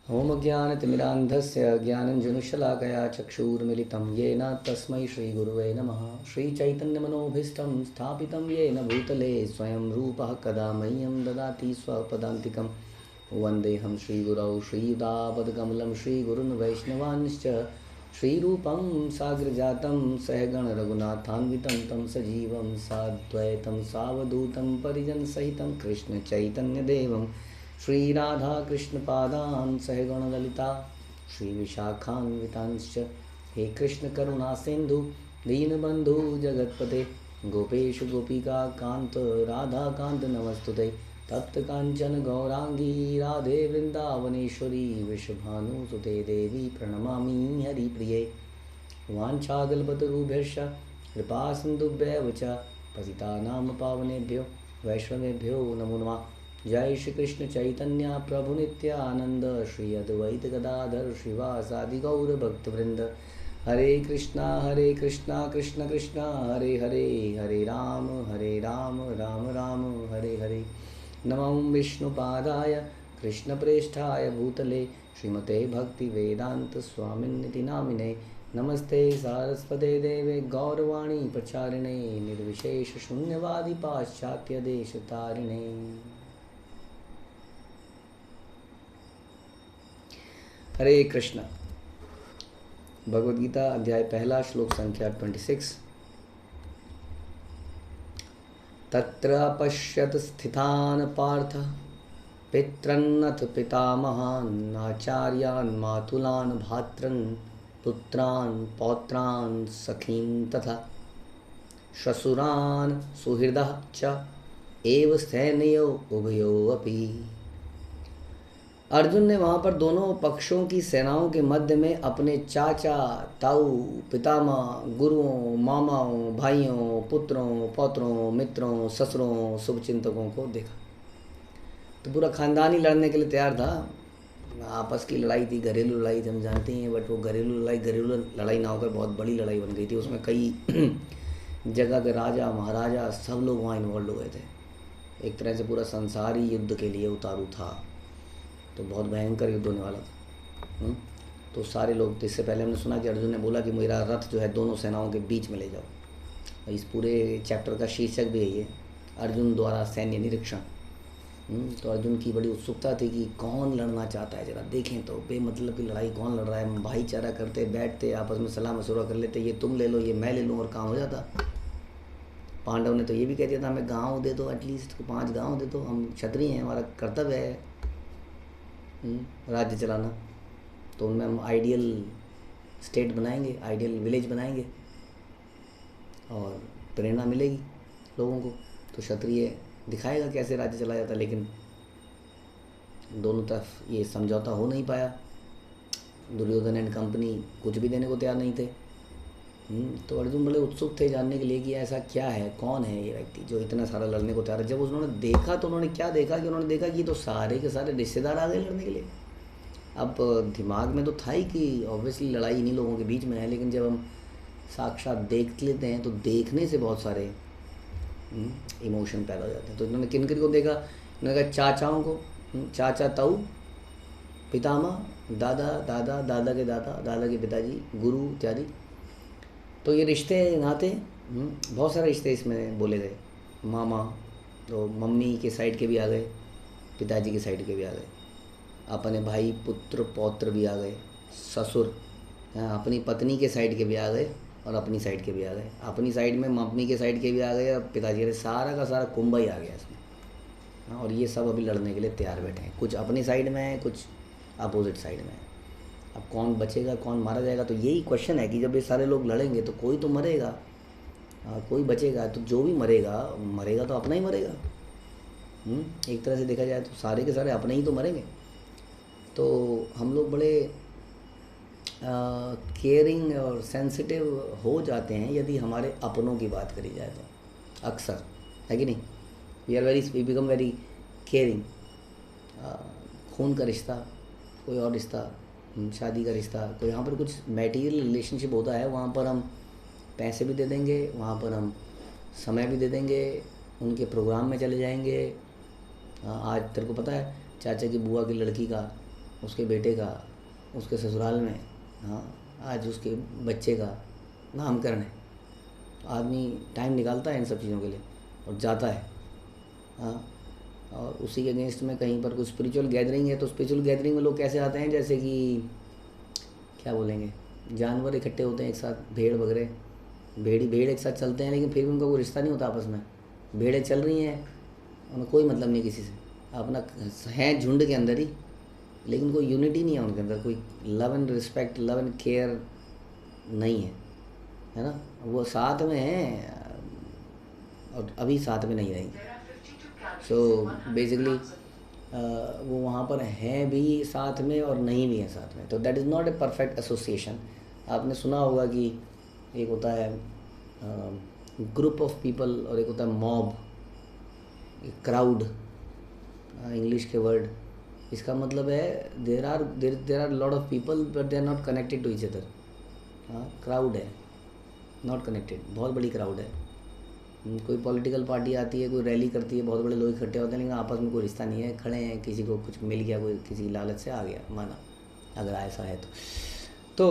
ओम ज्ञानतिमिरान्धस्य ज्ञानञ्जनशलाकया चक्षुर्मिलितं येन तस्मै श्रीगुरुवे नमः। श्रीचैतन्यमनोभीष्टं स्थापितं येन भूतले स्वयं रूपः कदा मह्यं ददाति स्वपदान्तिकं। वन्देऽहं श्रीगुरौ श्रीयुतापदकमलं श्रीगुरुन् वैष्णवांश्च श्रीरूपं साग्रजातं सहगण रघुनाथान्वितं तं सजीवं साद्वैतं सावधूतं परिजनसहितं कृष्णचैतन्यदेवं श्री राधा कृष्ण पादान सहगण ललिता श्री विशाखान्वितांश्च। हे कृष्ण करुणा सिंधु दीनबंधु जगतपते गोपेश गोपिका कांत राधा कांत नमस्तुते। तप्त कांचन गौरांगी राधे वृंदावनेश्वरी वृषभानुसुते देवी प्रणमामि हरिप्रिये। वाञ्छाकल्पतरुभ्यश्च कृपा सिन्धुभ्येव च पतितानां पावनेभ्यो वैष्णवेभ्यो नमो नमः। जय श्री कृष्ण चैतन्य प्रभु नित्यानंद श्री अद्वैत गदाधर श्रीवासादि गौर भक्तवृंद। हरे कृष्णा कृष्ण कृष्णा हरे हरे, हरे राम राम राम हरे हरे। नमो विष्णुपादाय कृष्णप्रेष्ठाय भूतले श्रीमते भक्ति वेदांत स्वामिन्निति नामिने। नमस्ते सारस्वते देवे गौरवाणी प्रचारिणे निर्विशेष शून्यवादी पाश्चात्य देश तारिणे। हरे कृष्ण। भगवद गीता अध्याय पहला श्लोक संख्या 26। तत्र पश्यत स्थितान् पार्थ पितरन्नथ पितामहान् आचार्यान् मातुलान् भ्रातॄन् पुत्रान् पौत्रान् सखीन् तथा श्वशुरान् सुहृदः च एव सैन्यो उभयो अपि। अर्जुन ने वहाँ पर दोनों पक्षों की सेनाओं के मध्य में अपने चाचा ताऊ पितामह गुरुओं मामाओं भाइयों पुत्रों पौत्रों मित्रों ससुरों शुभचिंतकों को देखा। तो पूरा खानदान ही लड़ने के लिए तैयार था। आपस की लड़ाई थी, घरेलू लड़ाई थी, हम जानते हैं, बट वो घरेलू लड़ाई ना होकर बहुत बड़ी लड़ाई बन गई थी। उसमें कई जगह के राजा महाराजा सब लोग वहाँ इन्वॉल्व हुए थे। एक तरह से पूरा संसार ही युद्ध के लिए उतारू था। तो बहुत भयंकर युद्ध होने वाला था। तो सारे लोग, तो इससे पहले हमने सुना कि अर्जुन ने बोला कि मेरा रथ जो है दोनों सेनाओं के बीच में ले जाओ। इस पूरे चैप्टर का शीर्षक भी यही है, अर्जुन द्वारा सैन्य निरीक्षण। तो अर्जुन की बड़ी उत्सुकता थी कि कौन लड़ना चाहता है, जरा देखें तो बेमतलब की लड़ाई कौन लड़ रहा है। भाईचारा करते बैठते आपस में सलाह मशवरा कर लेते, ये तुम ले लो ये मैं ले लूँ और काम हो जाता। पांडव ने तो ये भी कह दिया था हमें गाँव दे दो, एटलीस्ट 5 गाँव दे दो, हम क्षत्रिय हैं, हमारा कर्तव्य है राज्य चलाना। तो उनमें हम आइडियल स्टेट बनाएंगे, आइडियल विलेज बनाएंगे और प्रेरणा मिलेगी लोगों को। तो क्षत्रिय दिखाएगा कैसे राज्य चलाया जाता। लेकिन दोनों तरफ ये समझौता हो नहीं पाया। दुर्योधन एंड कंपनी कुछ भी देने को तैयार नहीं थे। तो अर्जुन बड़े उत्सुक थे जानने के लिए कि ऐसा क्या है, कौन है ये व्यक्ति जो इतना सारा लड़ने को तैयार है। जब उन्होंने देखा तो उन्होंने क्या देखा कि उन्होंने देखा कि तो सारे के सारे रिश्तेदार आ गए लड़ने के लिए। अब दिमाग में तो था ही कि ऑब्वियसली लड़ाई इन्हीं लोगों के बीच में है, लेकिन जब हम साक्षात देख लेते हैं तो देखने से बहुत सारे इमोशन पैदा हो जाते हैं। तो इन्होंने किन किन को देखा, इन्होंने कहा चाचाओं को, चाचा ताऊ पितामह दादा दादा दादा के दादा दादा के पिताजी गुरु इत्यादि। तो ये रिश्ते नाते बहुत सारे रिश्ते इसमें बोले गए। मामा तो मम्मी के साइड के भी आ गए, पिताजी के साइड के भी आ गए, अपने भाई पुत्र पौत्र भी आ गए, ससुर अपनी पत्नी के साइड के भी आ गए और अपनी साइड के भी आ गए। अपनी साइड में मम्मी के साइड के भी आ गए और पिताजी के, सारा का सारा कुंभा ही आ गया इसमें। और ये सब अभी लड़ने के लिए तैयार बैठे हैं, कुछ अपनी साइड में है कुछ अपोजिट साइड में है। अब कौन बचेगा कौन मारा जाएगा, तो यही क्वेश्चन है कि जब ये सारे लोग लड़ेंगे तो कोई तो मरेगा, कोई बचेगा। तो जो भी मरेगा तो अपना ही मरेगा। एक तरह से देखा जाए तो सारे के सारे अपने ही तो मरेंगे। तो हम लोग बड़े केयरिंग और सेंसिटिव हो जाते हैं यदि हमारे अपनों की बात करी जाए तो, अक्सर है कि नहीं। We become very caring. खून का रिश्ता, कोई और रिश्ता, शादी का रिश्ता, कोई यहाँ पर कुछ मैटीरियल रिलेशनशिप होता है, वहाँ पर हम पैसे भी दे देंगे, वहाँ पर हम समय भी दे देंगे, उनके प्रोग्राम में चले जाएंगे। आज तेरे को पता है चाचा की बुआ की लड़की का उसके बेटे का उसके ससुराल में, हाँ, आज उसके बच्चे का नामकरण है, तो आदमी टाइम निकालता है इन सब चीज़ों के लिए और जाता है। हाँ, और उसी के अगेंस्ट में कहीं पर कुछ स्पिरिचुअल गैदरिंग है, तो स्पिरिचुअल गैदरिंग में लोग कैसे आते हैं, जैसे कि क्या बोलेंगे, जानवर इकट्ठे होते हैं एक साथ, भेड़ वगैरह, भेड़ एक साथ चलते हैं, लेकिन फिर भी उनका कोई रिश्ता नहीं होता आपस में। भेड़ें चल रही हैं, उन्हें कोई मतलब नहीं किसी से, अपना हैं झुंड के अंदर ही, लेकिन कोई यूनिटी नहीं है उनके अंदर, कोई love and respect, love and care नहीं है ना। वो साथ में हैं और अभी साथ में नहीं रहेंगे। सो बेसिकली वो वहाँ पर हैं भी साथ में और नहीं भी हैं साथ में, तो that is not a perfect association. आपने सुना होगा कि एक होता है ग्रुप ऑफ पीपल और एक होता है मॉब, क्राउड, इंग्लिश के वर्ड। इसका मतलब है there are lot of people but they are not connected to each other. हाँ, क्राउड है, नॉट कनेक्टेड, बहुत बड़ी क्राउड है। कोई पॉलिटिकल पार्टी आती है, कोई रैली करती है, बहुत बड़े लोग इकट्ठे होते हैं, लेकिन आपस में कोई रिश्ता नहीं है, खड़े हैं, किसी को कुछ मिल गया, कोई किसी लालच से आ गया, माना, अगर ऐसा है तो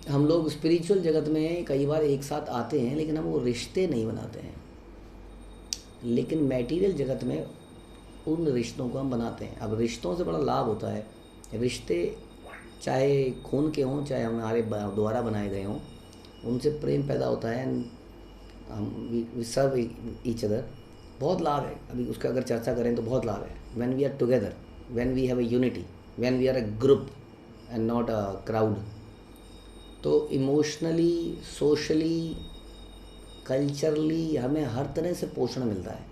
हम लोग स्पिरिचुअल जगत में कई बार एक साथ आते हैं, लेकिन हम वो रिश्ते नहीं बनाते हैं। लेकिन मटेरियल जगत में उन रिश्तों को हम बनाते हैं। अब रिश्तों से बड़ा लाभ होता है, रिश्ते चाहे खून के हों, चाहे हमारे द्वारा बनाए गए हों, उनसे प्रेम पैदा होता है, हम वी सर्व ईच अदर, बहुत लाभ है। अभी उसका अगर चर्चा करें तो बहुत लाभ है। When we are together, when we have a unity, when we are a group and not a crowd, तो इमोशनली, सोशली, कल्चरली हमें हर तरह से पोषण मिलता है।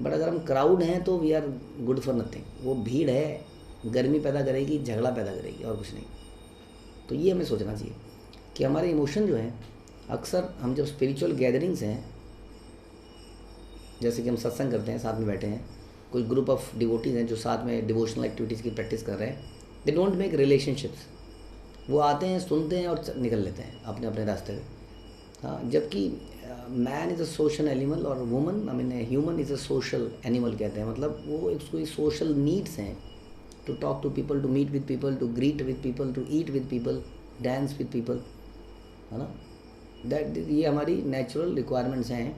बट अगर हम क्राउड हैं तो we are good for nothing. वो भीड़ है, गर्मी पैदा करेगी, झगड़ा पैदा करेगी, और कुछ नहीं। तो ये हमें सोचना चाहिए कि हमारे इमोशन जो हैं, अक्सर हम जब स्पिरिचुअल गैदरिंग्स हैं, जैसे कि हम सत्संग करते हैं, साथ में बैठे हैं, कोई ग्रुप ऑफ डिवोटीज़ हैं जो साथ में डिवोशनल एक्टिविटीज़ की प्रैक्टिस कर रहे हैं, दे डोंट मेक रिलेशनशिप्स। वो आते हैं, सुनते हैं और निकल लेते हैं अपने अपने रास्ते में। हाँ, जबकि man is a social animal और woman, I mean human is a social animal कहते हैं। मतलब वो एक कोई सोशल नीड्स हैं, to talk to people, to meet with people, to greet with people, to eat with people, dance with people, है ना। दैट ये हमारी नेचुरल रिक्वायरमेंट्स हैं।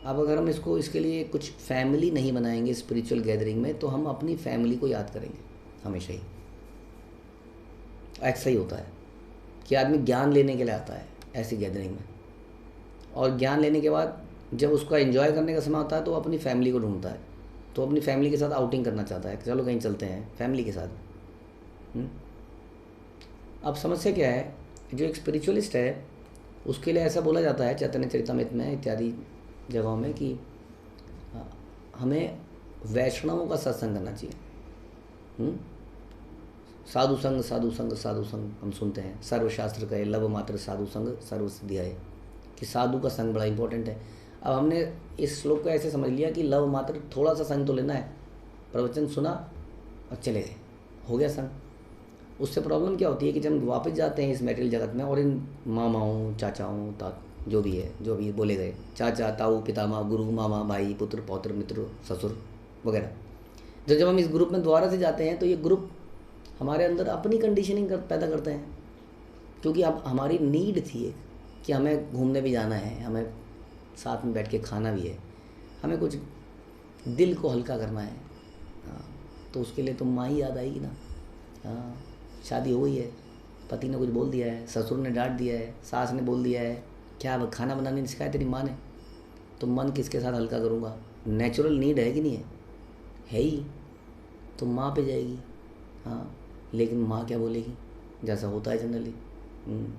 अब अगर हम इसके लिए कुछ फैमिली नहीं बनाएंगे स्पिरिचुअल गैदरिंग में, तो हम अपनी फैमिली को याद करेंगे हमेशा ही। ऐसा ही होता है कि आदमी ज्ञान लेने के लिए आता है ऐसी गैदरिंग में, और ज्ञान लेने के बाद जब उसका एंजॉय करने का समय होता है तो वो अपनी फैमिली को ढूंढता है, तो अपनी फैमिली के साथ आउटिंग करना चाहता है, चलो कहीं चलते हैं फैमिली के साथ। अब समस्या क्या है, जो एक स्पिरिचुअलिस्ट है उसके लिए ऐसा बोला जाता है चैतन्य चरितमृत में इत्यादि जगहों में कि हमें वैष्णवों का सत्संग करना चाहिए। साधु संग साधु संग साधु संग हम सुनते हैं, सर्वशास्त्र कहे लव मात्र साधु संग सर्व सिद्धि है, कि साधु का संग बड़ा इंपॉर्टेंट है। अब हमने इस श्लोक को ऐसे समझ लिया कि लव मात्र, थोड़ा सा संग तो लेना है, प्रवचन सुना और चले गए, हो गया संग। उससे प्रॉब्लम क्या होती है कि जब हम वापस जाते हैं इस मेटेरियल जगत में, और इन मामाओं, चाचाओं, जो भी बोले गए, चाचा, ताऊ, पितामह, गुरु, मामा, भाई, पुत्र, पौत्र, मित्र, ससुर वगैरह, जब हम इस ग्रुप में दोबारा से जाते हैं तो ये ग्रुप हमारे अंदर अपनी कंडीशनिंग पैदा करते हैं, क्योंकि अब हमारी नीड थी एक कि हमें घूमने भी जाना है, हमें साथ में बैठ के खाना भी है, हमें कुछ दिल को हल्का करना है। हाँ, तो उसके लिए तो माँ ही याद आएगी ना। हाँ, शादी हो गई है, पति ने कुछ बोल दिया है, ससुर ने डांट दिया है, सास ने बोल दिया है, क्या खाना बनाने नहीं सिखाया तेरी माँ ने, तो मन किसके साथ हल्का करूँगा। नेचुरल नीड है कि नहीं है ही, तो माँ पे जाएगी। हाँ, लेकिन माँ क्या बोलेगी, जैसा होता है जनरली,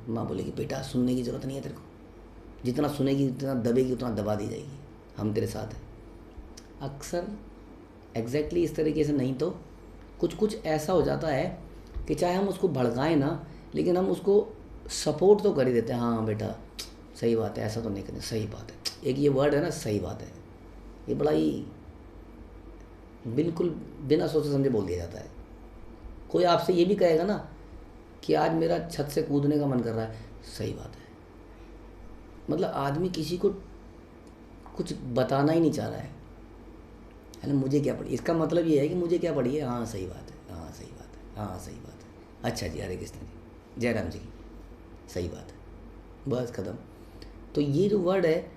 माँ बोलेगी बेटा सुनने की ज़रूरत नहीं है तेरे को, जितना सुनेगी जितना दबेगी उतना दबा दी जाएगी, हम तेरे साथ हैं। अक्सर एग्जैक्टली इस तरीके से नहीं तो कुछ ऐसा हो जाता है कि चाहे हम उसको भड़काएं ना, लेकिन हम उसको सपोर्ट तो कर ही देते हैं। हाँ बेटा सही बात है, ऐसा तो नहीं करना, सही बात है। एक ये वर्ड है ना, सही बात है, ये बड़ा ही बिल्कुल बिना सोचे समझे बोल दिया जाता है। कोई आपसे ये भी कहेगा ना कि आज मेरा छत से कूदने का मन कर रहा है, सही बात है। मतलब आदमी किसी को कुछ बताना ही नहीं चाह रहा है ना, मुझे क्या पड़ी, इसका मतलब ये है कि मुझे क्या पड़ी है, हाँ सही बात है, हाँ सही बात है, हाँ सही बात है, अच्छा जी, हरे कृष्ण जी, जय राम जी की, सही बात है, बस ख़त्म। तो ये जो वर्ड है,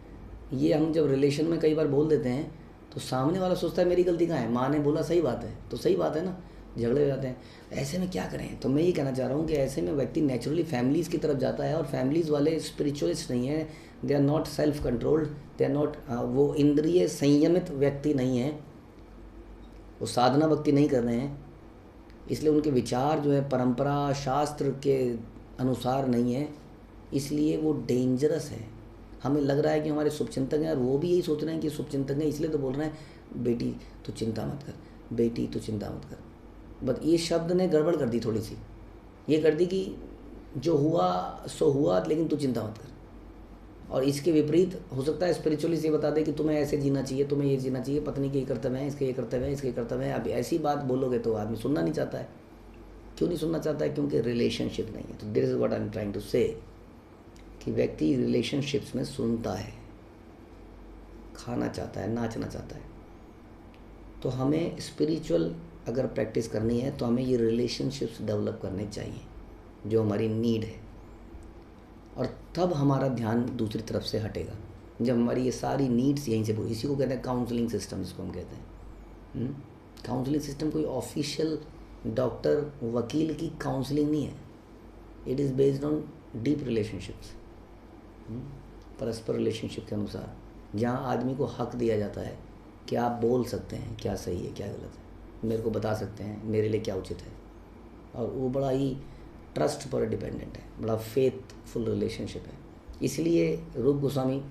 ये हम जब रिलेशन में कई बार बोल देते हैं तो सामने वाला सोचता है मेरी गलती कहाँ है, माँ ने बोला सही बात है तो सही बात है ना, झगड़े हो जाते हैं। ऐसे में क्या करें? तो मैं ये कहना चाह रहा हूँ कि ऐसे में व्यक्ति नेचुरली फैमिलीज़ की तरफ जाता है, और फैमिलीज़ वाले स्पिरिचुअलिस्ट नहीं है, they are not self controlled, they are not, वो इंद्रिय संयमित व्यक्ति नहीं है, वो साधना भक्ति नहीं कर रहे हैं, इसलिए उनके विचार जो है परंपरा शास्त्र के अनुसार नहीं है, इसलिए वो डेंजरस है। हमें लग रहा है कि हमारे शुभचिंतक हैं, और वो भी यही सोच रहे हैं कि शुभचिंतक हैं, इसलिए तो बोल रहे हैं बेटी तू चिंता मत कर, बेटी तू चिंता मत कर। बट ये शब्द ने गड़बड़ कर दी थोड़ी सी, ये कर दी कि जो हुआ सो हुआ, लेकिन तू चिंता मत कर। और इसके विपरीत हो सकता है स्पिरिचुअली से बता दे कि तुम्हें ऐसे जीना चाहिए, तुम्हें ये जीना चाहिए, पत्नी के ये कर्तव्य है, इसके ये कर्तव्य है, इसके ये कर्तव्य है। अब ऐसी बात बोलोगे तो आदमी सुनना नहीं चाहता है। क्यों नहीं सुनना चाहता है? क्योंकि रिलेशनशिप नहीं है। तो this is what I am trying to say, कि व्यक्ति रिलेशनशिप्स में सुनता है, खाना चाहता है, नाचना चाहता है। तो हमें स्पिरिचुअल अगर प्रैक्टिस करनी है तो हमें ये रिलेशनशिप्स डेवलप करने चाहिए जो हमारी नीड है, और तब हमारा ध्यान दूसरी तरफ से हटेगा, जब हमारी ये सारी नीड्स यहीं से पूरी। इसी को कहते हैं काउंसलिंग सिस्टम, जिसको हम कहते हैं। काउंसलिंग सिस्टम कोई ऑफिशियल डॉक्टर वकील की काउंसलिंग नहीं है, it is based on deep relationships, परस्पर रिलेशनशिप के अनुसार, जहाँ आदमी को हक दिया जाता है कि आप बोल सकते हैं क्या सही है क्या गलत है, मेरे को बता सकते हैं मेरे लिए क्या उचित है। और वो बड़ा ही ट्रस्ट पर डिपेंडेंट है, बड़ा फेथफुल रिलेशनशिप है। इसलिए रूप गोस्वामी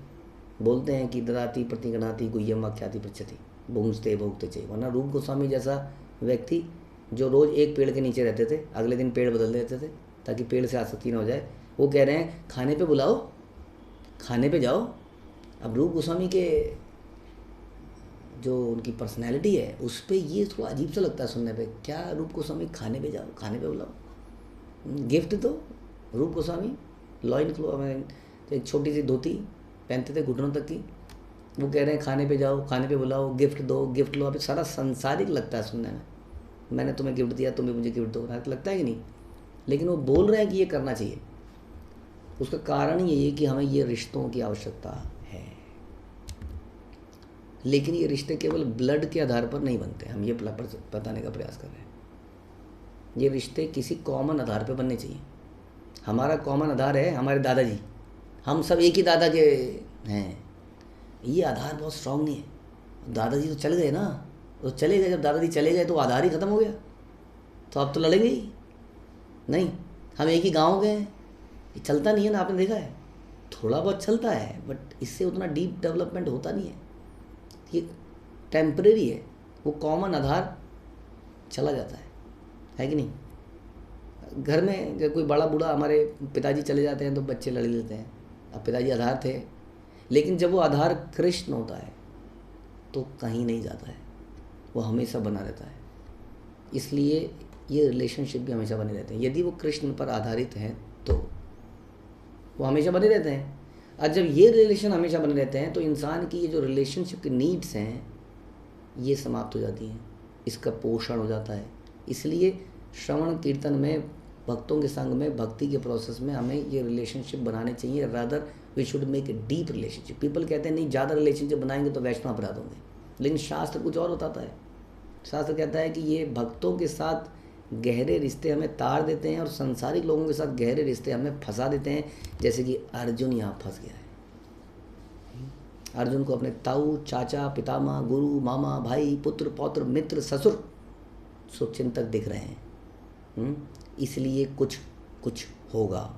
बोलते हैं कि ददाति प्रतिगणाति गुह्यम आख्याति पृच्छति भुंजते भोगते चे। वरना रूप गोस्वामी जैसा व्यक्ति जो रोज़ एक पेड़ के नीचे रहते थे, अगले दिन पेड़ बदल देते थे ताकि पेड़ से आसक्ति ना हो जाए, वो कह रहे हैं खाने पे बुलाओ, खाने पे जाओ। अब रूप गोस्वामी के जो उनकी पर्सनैलिटी है उस पर ये थोड़ा अजीब सा लगता है सुनने पे, क्या रूप गोस्वामी खाने पे जाओ, खाने पे बुलाओ, गिफ्ट दो। रूप गोस्वामी लॉइन क्लो में एक छोटी सी धोती पहनते थे घुटनों तक की, वो कह रहे हैं खाने पे जाओ, खाने पे बुलाओ, गिफ्ट दो, गिफ्ट लो। अभी सारा संसारिक लगता है सुनने में, मैंने तुम्हें गिफ्ट दिया, तुम्हें मुझे गिफ्ट दो, लगता है कि नहीं? लेकिन वो बोल रहे हैं कि ये करना चाहिए। उसका कारण यही है कि हमें ये रिश्तों की आवश्यकता है, लेकिन ये रिश्ते केवल ब्लड के आधार पर नहीं बनते। हम ये बताने का प्रयास कर रहे हैं, ये रिश्ते किसी कॉमन आधार पर बनने चाहिए। हमारा कॉमन आधार है हमारे दादाजी, हम सब एक ही दादा के हैं, ये आधार बहुत स्ट्रांग नहीं है। दादाजी तो चल गए ना, तो चले गए, जब दादाजी चले गए तो आधार ही ख़त्म हो गया, तो अब तो लड़ेंगे ही नहीं। हम एक ही गांव के हैं, ये चलता नहीं है ना, आपने देखा है, थोड़ा बहुत चलता है बट इससे उतना डीप डेवलपमेंट होता नहीं है, ये टेम्परेरी है। वो कॉमन आधार चला जाता है कि नहीं? घर में जब कोई बड़ा बूढ़ा, हमारे पिताजी चले जाते हैं तो बच्चे लड़ लेते हैं, अब पिताजी आधार थे, लेकिन जब वो आधार कृष्ण होता है तो कहीं नहीं जाता है, वो हमेशा बना रहता है। इसलिए ये रिलेशनशिप भी हमेशा बने रहते हैं। यदि वो कृष्ण पर आधारित हैं तो वो हमेशा बने रहते हैं, और जब ये रिलेशन हमेशा बने रहते हैं तो इंसान की ये जो रिलेशनशिप की नीड्स हैं ये समाप्त हो जाती हैं, इसका पोषण हो जाता है। इसलिए श्रवण कीर्तन में, भक्तों के संग में, भक्ति के प्रोसेस में हमें ये रिलेशनशिप बनाने चाहिए। Rather we should make a deep relationship. People कहते हैं नहीं, ज़्यादा रिलेशनशिप बनाएंगे तो वैष्णव अपराध होंगे, लेकिन शास्त्र कुछ और बताता है। शास्त्र कहता है कि ये भक्तों के साथ गहरे रिश्ते हमें तार देते हैं और संसारिक लोगों के साथ गहरे रिश्ते हमें फंसा देते हैं। जैसे कि अर्जुन यहाँ फंस गया है। अर्जुन को अपने ताऊ, चाचा, पितामह, गुरु, मामा, भाई, पुत्र, पौत्र, मित्र, ससुर, शुभचिंतक दिख रहे हैं। इसलिए कुछ होगा।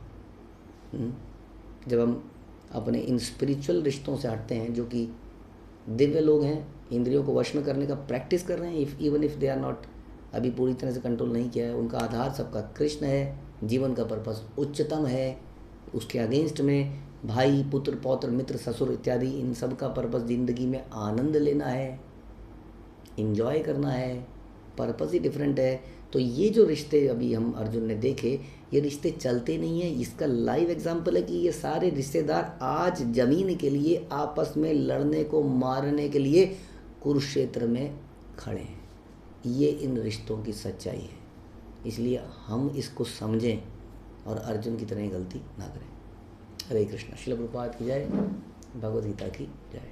जब हम अपने इन स्पिरिचुअल रिश्तों से हटते हैं, जो कि दिव्य लोग हैं, इंद्रियों को वश में करने का प्रैक्टिस कर रहे हैं, even if they are not, अभी पूरी तरह से कंट्रोल नहीं किया है, उनका आधार सबका कृष्ण है, जीवन का पर्पस उच्चतम है, उसके अगेंस्ट में भाई, पुत्र, पौत्र, मित्र, ससुर इत्यादि, इन सब का पर्पस ज़िंदगी में आनंद लेना है, इंजॉय करना है, पर्पस ही डिफरेंट है। तो ये जो रिश्ते अभी हम अर्जुन ने देखे, ये रिश्ते चलते नहीं हैं। इसका लाइव एग्जाम्पल है कि ये सारे रिश्तेदार आज ज़मीन के लिए आपस में लड़ने को, मारने के लिए कुरुक्षेत्र में खड़े हैं। ये इन रिश्तों की सच्चाई है। इसलिए हम इसको समझें और अर्जुन की तरह ही गलती ना करें। हरे कृष्णा। श्रील प्रभुपाद की जय। भगवद गीता की जय।